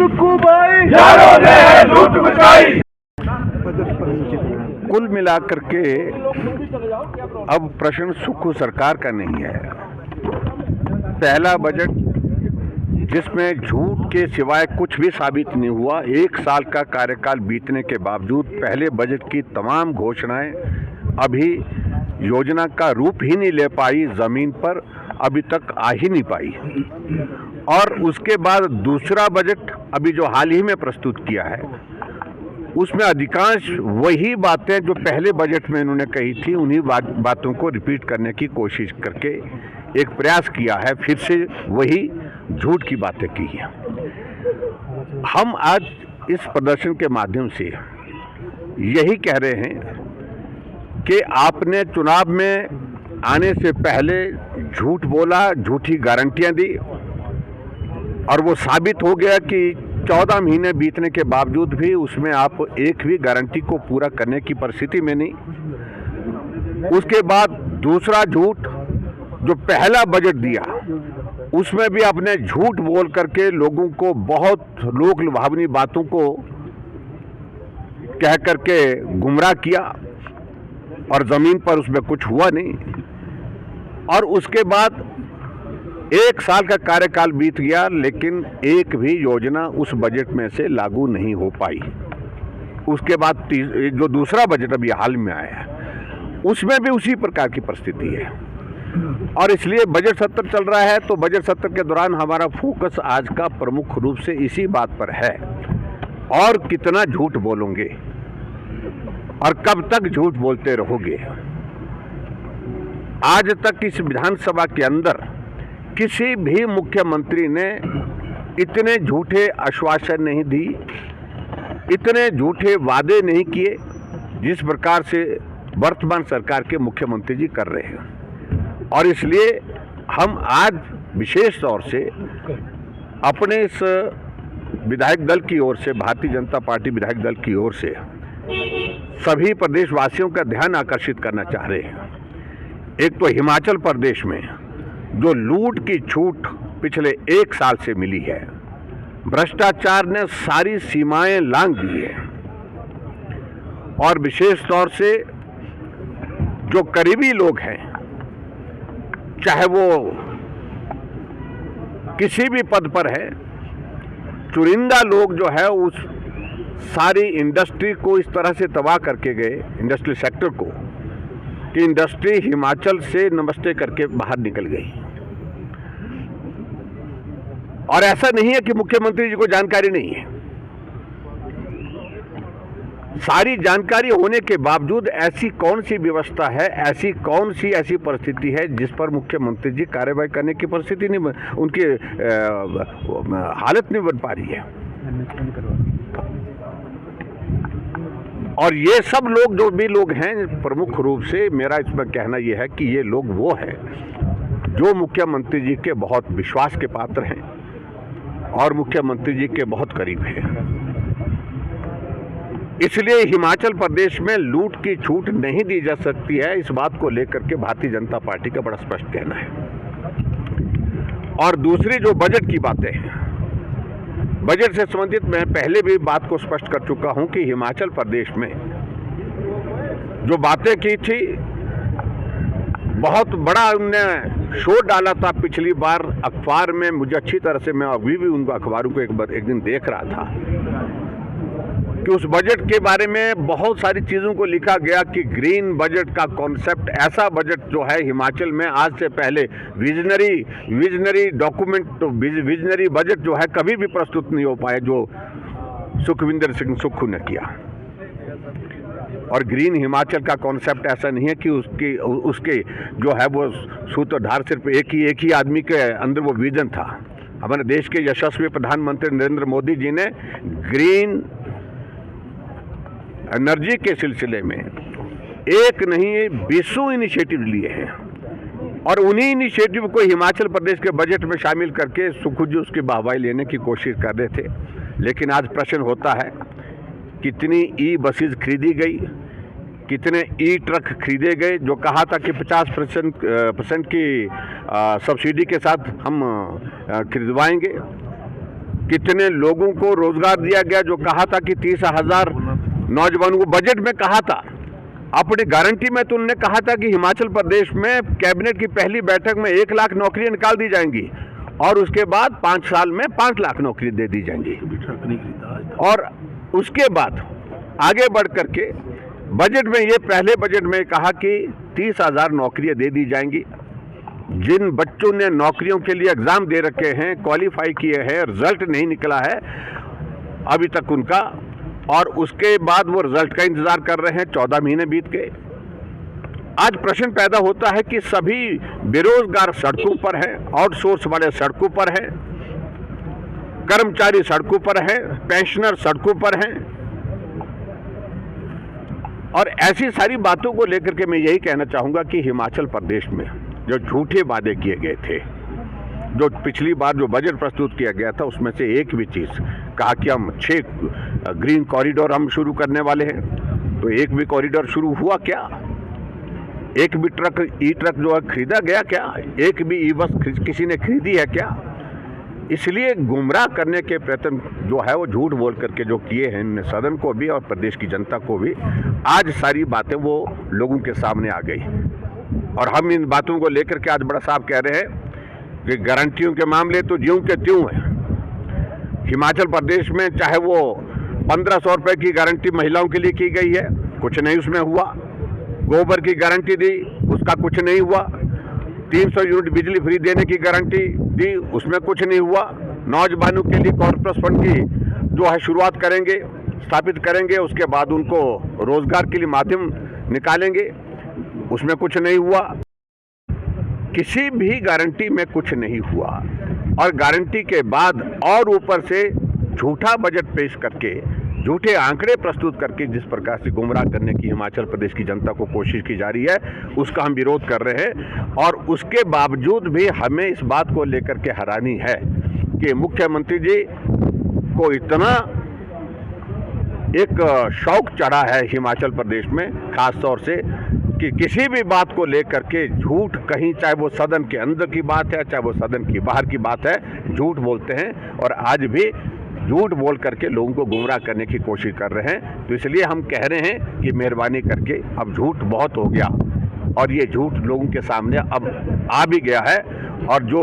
सुक्कू भाई यारों ने लूट मचाई। कुल मिलाकर के अब प्रश्न सुक्खू सरकार का नहीं है। पहला बजट जिसमें झूठ के सिवाय कुछ भी साबित नहीं हुआ, 1 साल का कार्यकाल बीतने के बावजूद पहले बजट की तमाम घोषणाएं अभी योजना का रूप ही नहीं ले पाई, जमीन पर अभी तक आ ही नहीं पाई। और उसके बाद दूसरा बजट अभी जो हाल ही में प्रस्तुत किया है, उसमें अधिकांश वही बातें जो पहले बजट में इन्होंने कही थी, उन्हीं बातों को रिपीट करने की कोशिश करके एक प्रयास किया है, फिर से वही झूठ की बातें की हैं। हम आज इस प्रदर्शन के माध्यम से यही कह रहे हैं कि आपने चुनाव में आने से पहले झूठ बोला, झूठी गारंटियां दी, और वो साबित हो गया कि 14 महीने बीतने के बावजूद भी उसमें आप एक भी गारंटी को पूरा करने की परिस्थिति में नहीं। उसके बाद दूसरा झूठ जो पहला बजट दिया, उसमें भी आपने झूठ बोल करके लोगों को बहुत लोक लुभावनी बातों को कह करके गुमराह किया, और जमीन पर उसमें कुछ हुआ नहीं। और उसके बाद 1 साल का कार्यकाल बीत गया, लेकिन एक भी योजना उस बजट में से लागू नहीं हो पाई। उसके बाद जो दूसरा बजट अभी हाल में आया है, उसमें भी उसी प्रकार की परिस्थिति है। और इसलिए बजट सत्र चल रहा है, तो बजट सत्र के दौरान हमारा फोकस आज का प्रमुख रूप से इसी बात पर है, और कितना झूठ बोलोगे और कब तक झूठ बोलते रहोगे। आज तक इस विधानसभा के अंदर किसी भी मुख्यमंत्री ने इतने झूठे आश्वासन नहीं दी, इतने झूठे वादे नहीं किए जिस प्रकार से वर्तमान सरकार के मुख्यमंत्री जी कर रहे हैं। और इसलिए हम आज विशेष तौर से अपने इस विधायक दल की ओर से, भारतीय जनता पार्टी विधायक दल की ओर से सभी प्रदेशवासियों का ध्यान आकर्षित करना चाह रहे हैं। एक तो हिमाचल प्रदेश में जो लूट की छूट पिछले 1 साल से मिली है, भ्रष्टाचार ने सारी सीमाएं लांघ दी है, और विशेष तौर से जो करीबी लोग हैं, चाहे वो किसी भी पद पर है, चुनिंदा लोग जो है उस सारी इंडस्ट्री को इस तरह से तबाह करके गए, इंडस्ट्रियल सेक्टर को, कि इंडस्ट्री हिमाचल से नमस्ते करके बाहर निकल गई। और ऐसा नहीं है कि मुख्यमंत्री जी को जानकारी नहीं है, सारी जानकारी होने के बावजूद ऐसी कौन सी व्यवस्था है, ऐसी कौन सी ऐसी परिस्थिति है जिस पर मुख्यमंत्री जी कार्रवाई करने की परिस्थिति नहीं, उनकी हालत नहीं बन पा रही है। और ये सब लोग जो भी लोग हैं, प्रमुख रूप से मेरा इसमें कहना यह है कि ये लोग वो हैं जो मुख्यमंत्री जी के बहुत विश्वास के पात्र हैं और मुख्यमंत्री जी के बहुत करीब हैं। इसलिए हिमाचल प्रदेश में लूट की छूट नहीं दी जा सकती है, इस बात को लेकर के भारतीय जनता पार्टी का बड़ा स्पष्ट कहना है। और दूसरी जो बजट की बातें हैं, बजट से संबंधित मैं पहले भी बात को स्पष्ट कर चुका हूं कि हिमाचल प्रदेश में जो बातें की थी, बहुत बड़ा उनने शोर डाला था पिछली बार अखबार में। मुझे अच्छी तरह से, मैं अभी भी उनको अखबारों को एक दिन देख रहा था कि उस बजट के बारे में बहुत सारी चीज़ों को लिखा गया कि ग्रीन बजट का कॉन्सेप्ट, ऐसा बजट जो है हिमाचल में आज से पहले विजनरी डॉक्यूमेंट, विजनरी बजट जो है कभी भी प्रस्तुत नहीं हो पाया जो सुखविंदर सिंह सुक्खू ने किया। और ग्रीन हिमाचल का कॉन्सेप्ट ऐसा नहीं है कि उसके जो है वो सूत्रधार सिर्फ एक ही आदमी के अंदर वो विजन था। हमारे देश के यशस्वी प्रधानमंत्री नरेंद्र मोदी जी ने ग्रीन एनर्जी के सिलसिले में एक नहीं 20 इनिशिएटिव लिए हैं, और उन्हीं इनिशिएटिव को हिमाचल प्रदेश के बजट में शामिल करके सुक्खू जी उसकी वाहवाही लेने की कोशिश कर रहे थे। लेकिन आज प्रश्न होता है, कितनी ई बसेज खरीदी गई, कितने ई ट्रक खरीदे गए जो कहा था कि 50% की सब्सिडी के साथ हम खरीदवाएंगे। कितने लोगों को रोजगार दिया गया जो कहा था कि 30,000 नौजवानों को बजट में कहा था। अपनी गारंटी में तो उन्होंने कहा था कि हिमाचल प्रदेश में कैबिनेट की पहली बैठक में 1 लाख नौकरियां निकाल दी जाएंगी और उसके बाद 5 साल में 5 लाख नौकरी दे दी जाएंगी। और उसके बाद आगे बढ़ करके बजट में ये पहले बजट में कहा कि 30,000 नौकरियां दे दी जाएंगी। जिन बच्चों ने नौकरियों के लिए एग्जाम दे रखे हैं, क्वालिफाई किए हैं, रिजल्ट नहीं निकला है अभी तक उनका, और उसके बाद वो रिजल्ट का इंतजार कर रहे हैं। 14 महीने बीत गए। आज प्रश्न पैदा होता है कि सभी बेरोजगार सड़कों पर हैं, आउटसोर्स वाले सड़कों पर हैं, कर्मचारी सड़कों पर हैं, पेंशनर सड़कों पर हैं। और ऐसी सारी बातों को लेकर के मैं यही कहना चाहूंगा कि हिमाचल प्रदेश में जो झूठे वादे किए गए थे, जो पिछली बार जो बजट प्रस्तुत किया गया था उसमें से एक भी चीज कहा कि हम 6 ग्रीन कॉरिडोर हम शुरू करने वाले हैं, तो एक भी कॉरिडोर शुरू हुआ क्या? एक भी ई ट्रक जो है खरीदा गया क्या? एक भी ई बस किसी ने खरीदी है क्या? इसलिए गुमराह करने के प्रयत्न जो है वो झूठ बोल करके जो किए हैं इन सदन को भी और प्रदेश की जनता को भी, आज सारी बातें वो लोगों के सामने आ गई। और हम इन बातों को लेकर के आज बड़ा साफ कह रहे हैं कि गारंटियों के मामले तो ज्यों के त्यों हैं। हिमाचल प्रदेश में चाहे वो 1500 रुपए की गारंटी महिलाओं के लिए की गई है, कुछ नहीं उसमें हुआ। गोबर की गारंटी दी, उसका कुछ नहीं हुआ। 300 यूनिट बिजली फ्री देने की गारंटी दी, उसमें कुछ नहीं हुआ। नौजवानों के लिए कॉर्पोरेट फंड की जो है शुरुआत करेंगे, स्थापित करेंगे, उसके बाद उनको रोजगार के लिए माध्यम निकालेंगे, उसमें कुछ नहीं हुआ। किसी भी गारंटी में कुछ नहीं हुआ। और गारंटी के बाद और ऊपर से झूठा बजट पेश करके, झूठे आंकड़े प्रस्तुत करके जिस प्रकार से गुमराह करने की हिमाचल प्रदेश की जनता को कोशिश की जा रही है, उसका हम विरोध कर रहे हैं। और उसके बावजूद भी हमें इस बात को लेकर के हैरानी है कि मुख्यमंत्री जी को इतना एक शौक चढ़ा है हिमाचल प्रदेश में, खास तौर से कि किसी भी बात को लेकर के झूठ, कहीं चाहे वो सदन के अंदर की बात है, चाहे वो सदन की बाहर की बात है, झूठ बोलते हैं। और आज भी झूठ बोल करके लोगों को गुमराह करने की कोशिश कर रहे हैं। तो इसलिए हम कह रहे हैं कि मेहरबानी करके अब झूठ बहुत हो गया और ये झूठ लोगों के सामने अब आ भी गया है। और जो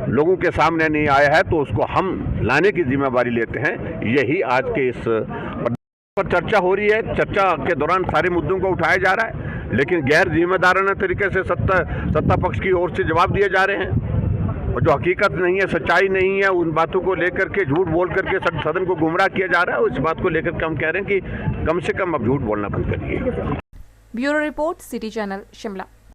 लोगों के सामने नहीं आया है तो उसको हम लाने की जिम्मेदारी लेते हैं। यही आज के इस पर चर्चा हो रही है। चर्चा के दौरान सारे मुद्दों को उठाया जा रहा है, लेकिन गैर जिम्मेदाराना तरीके से सत्ता पक्ष की ओर से जवाब दिए जा रहे हैं। और जो हकीकत नहीं है, सच्चाई नहीं है, उन बातों को लेकर के झूठ बोल करके सदन को गुमराह किया जा रहा है। इस बात को लेकर के हम कह रहे हैं कि कम से कम अब झूठ बोलना बंद करिए। Bureau report, city channel, Shimla.